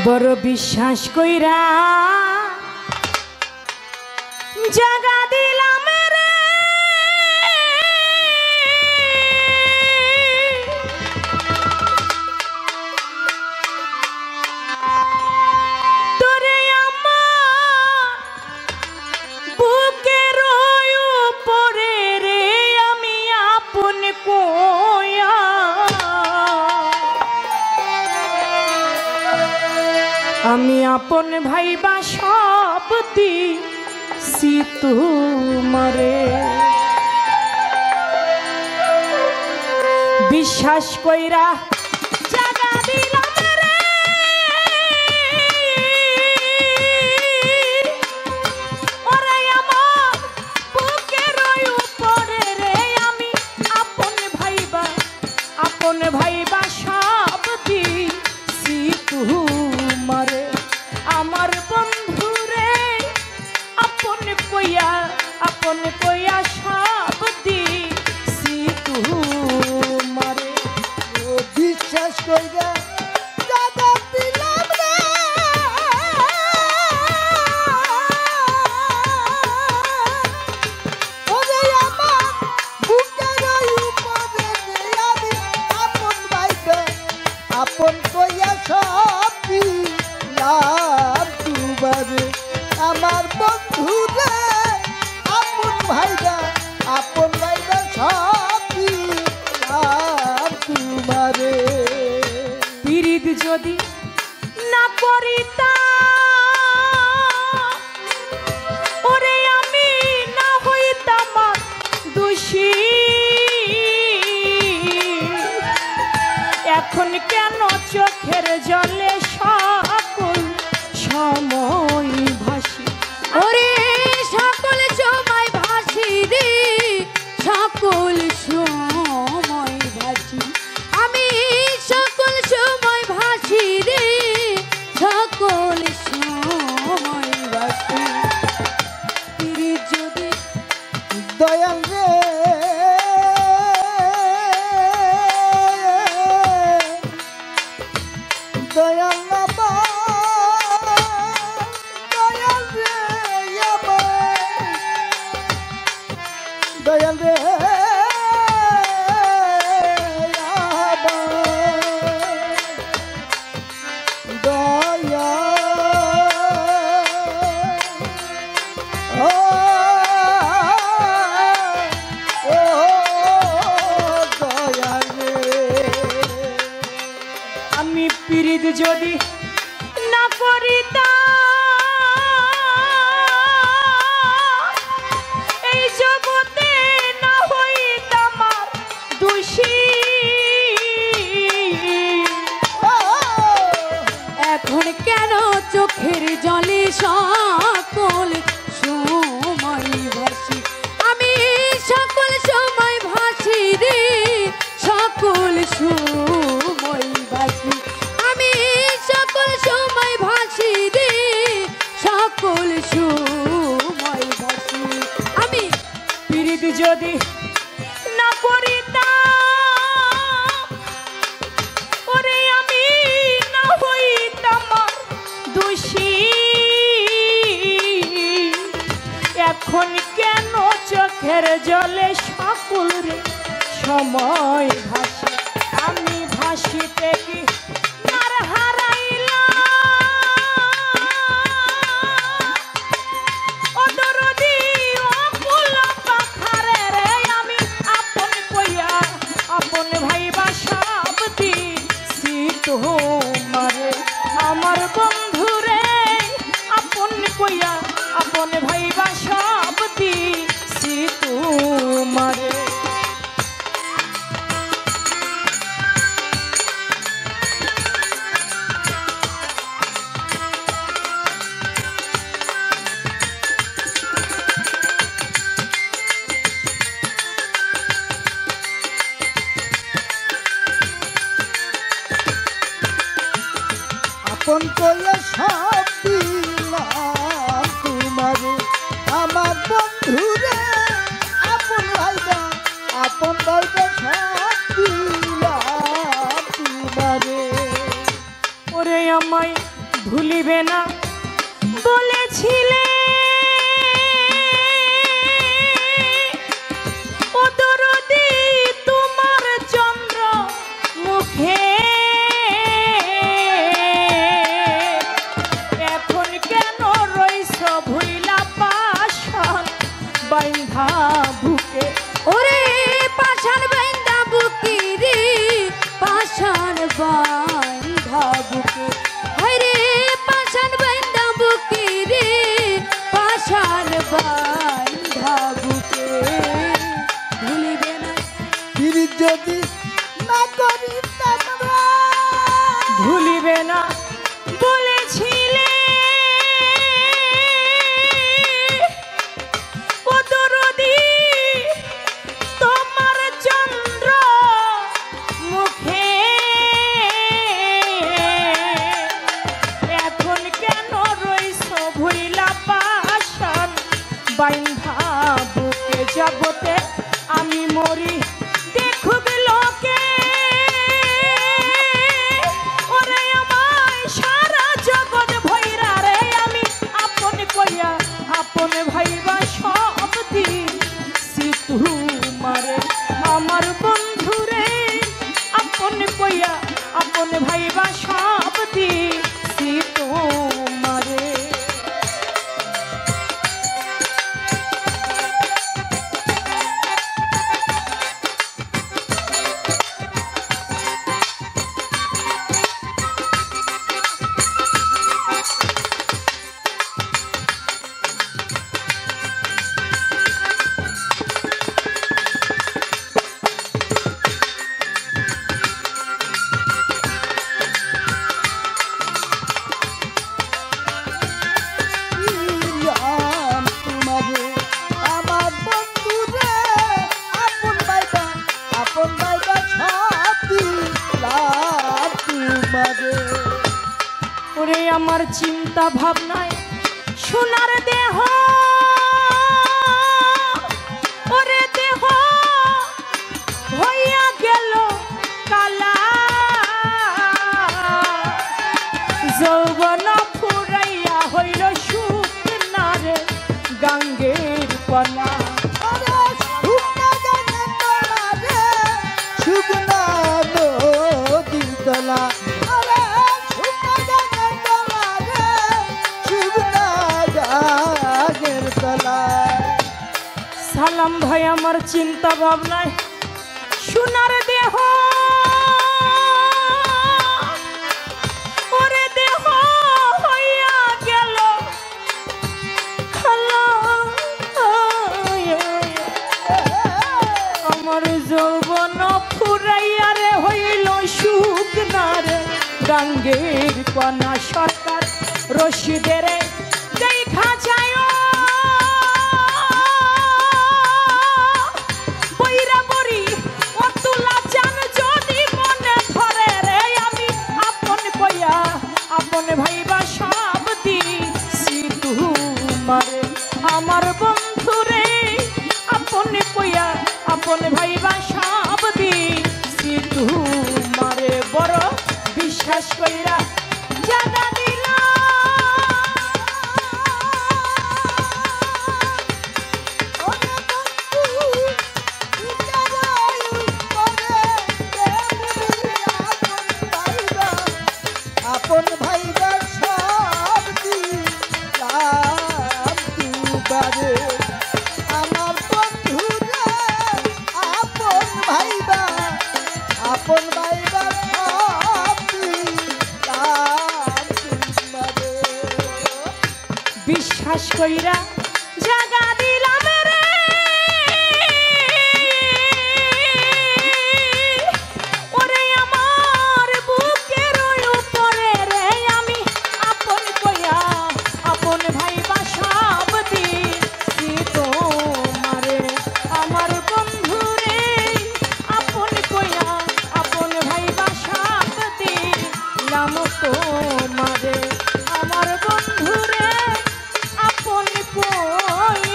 বড় বিশ্বাস কইরা জাগা দিলাম রে, তোরে আমার বুকের উপরে রে আমি আপন কইয়া আমি আপন ভাইবা সব দিছি তোমারে। বিশ্বাস কইরা জাগা দিলাম রে, ওরে আমার বুকের উপরে রে আমি আপন ভাইবা সব দিছি তোমারে। আমার বন্ধু রে আপন কইয়া সব দিছি তোমারে। বিশ্বাস কইরা জাগা দিলাম রে, ওরে আমার বুকের উপরে রে আমি আপন ভাইবে আপন কইয়া সব দিলাম তোমারে। আমার বন্ধু রে আপন ভাইবা সব দিলাম তোমারে। পীড়িত যদি না করিতা ওরে আমি না হইতাম দোষী, এখন কেন চোখের জলে সকল সময় ভাসি, ওরে সকল সময় ভাসি রে, সকল সময় ভাসি আমি, সকল সময় ভাসি রে, সকল সময় ভাসি। পীড়িত যদি দয়াল রে দয়াল দয়াল রে দয়াল রে আমি পীড়িত যদি না করিতা এই জগতে না হইতাম দোষী, এখন কেন চোখের জলে সকল সময় ভাসি আমি, সকল সময় ভাসি রে, সকল সময় ভাসি আমি, সকল সময় ভাসি রে, সকল সময় ভাসি আমি। পীড়িত যদি না করিতা ওরে আমি না হইতাম দোষী, এখন কেন চোখের জলে সকল রে সময় ভাসে, আমি ভাসিতে কি নার হারাইলাম ও দরদি অকুল পাখারে রে আমি আপন ভাইবা সব দিছি তোমারে। আমার বন্ধু রে আপন ভাইবা সব দিছি তোমারে। আপন কইয়া সব দিলাম তোমারে। আমার বন্ধু রে আপন ভাইবা সব দিলাম তোমারে। ওরে আমায় ভুলিবে না বলেছিলে ও দরদি তোমার চন্দ্র মুখে এখন কেন রইছ ভুইলা পাশান বাইন্ধা বুকে ওরে পাষাণ বাইন্ধা বুকে রে পাষাণ বাইন্ধা বুকে হরে পাষাণ বাইন্ধা বুকে রে পাষাণ বাইন্ধা বুকে ভুলিবে না ফিরি যদি না করিতাম রে ভুলিবে না বলেছিলে ও দরদি তোমার চন্দ্র মুখে এখন কেন রইছ ভুইলা পাশান বাইন্ধা বুকে জগতে আমি মরি দেখুক লোকে ওরে আমায় সারা জগৎ ভৈরা রে আমি আপন কইয়া আপন ভাইবা সব দিন সিতু মারে আমার বন্ধু রে আপন কইয়া আপন ভাইবা সব দিন সিতু মারে দিলাম তোমারে আমার বন্ধু রে আপন বাইবা সব দিলাম তোমারে ওরে আমার চিন্তা ভাবনায় সোনার দেহ ওরে দেহ হইয়া গেল কালা যৌবন ফুরাইয়া হইল শুকনারে গাঙ্গের কলা আরে শুকনা গানে তোলা রে শুকনা নদীর তলা আরে শুকনা গানে তোলা রে শুকনা গানের তলা সালাম ভাই আমার চিন্তা ভাবনায় সোনার দেহ ওরে দেহ হইয়া গেল খালা আমার যৌবন ফুরাইয়া রে হইল শুকনারে গাঙ্গের কনা সরকার রশিদের দেখা যায় বইরা বড়ি অতুলা চান যদি মনে ধরে রে আমি আপন কইয়া আপন ভাইবা সব দিছি তোমারে আমার বন্ধু রে আপন কইয়া আপন ভাইবা সব দিছি তোমারে বড় বিশ্বাস কইরা জানা দিলা ওরে বন্ধু বিচারাই করে আপন ভাইবা সব দিলাম তোমারে আমার বন্ধু রে আপন ভাইবা সব দিলাম তোমারে বিশ্বাস কইরা জাগা দিলাম রে ওরে আমার বুকের উপরে রে আমি আপন কইয়া আপন ভাইবা সব দিছি তোমারে আমার বন্ধু রে আপন কইয়া আপন ভাইবা সব দিলাম তোমারে আমার বন্ধু রে আপন কইয়া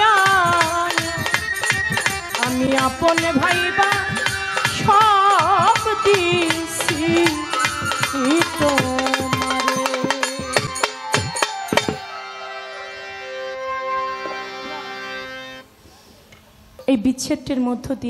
এই বিচ্ছেদটির মধ্য দিয়ে